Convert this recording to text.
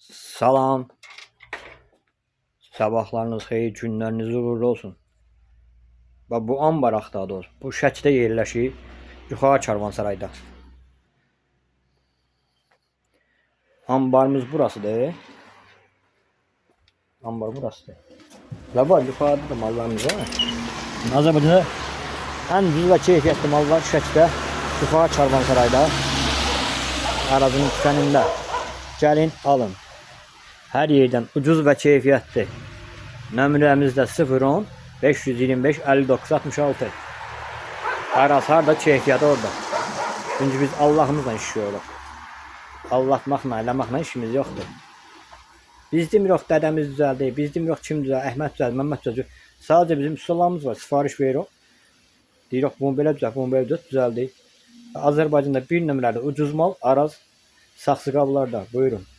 Salam, sabahlarınız xeyir, günləriniz uğurlu olsun. Və bu ambar axtadır. Bu Şəkidə yerləşir, Yuxarı Karvansarayda. Ambarımız burasıdır. Ambar burasıdır. Və var, yuxarıda da mallarımız var. Azərbaycanda ən ucuz və keyfiyyətli mallar Şəkidə, Yuxarı Karvansarayda, aracının dükanında. Gəlin, alın. Hər yerdən ucuz və keyfiyyətli. Nömrəmiz də 010 525 59 66. Aras harda, keyfiyyət orada. Çünki biz Allahımızla işləyirik. Allahmaqla, eləmaqla işimiz yoxdur. Biz demirik dədəmiz düzəldi, biz demirik kim düzəldi, Əhməd düzəldi, Məmməd düzəldi. Sadəcə bizim ustalarımız var, sifariş veririk. Deyirik bunu belə düzəlt, bunu belə düzəldi. Azərbaycanda bir nömrəli ucuz mal Araz saxsı qablarda. Buyurun.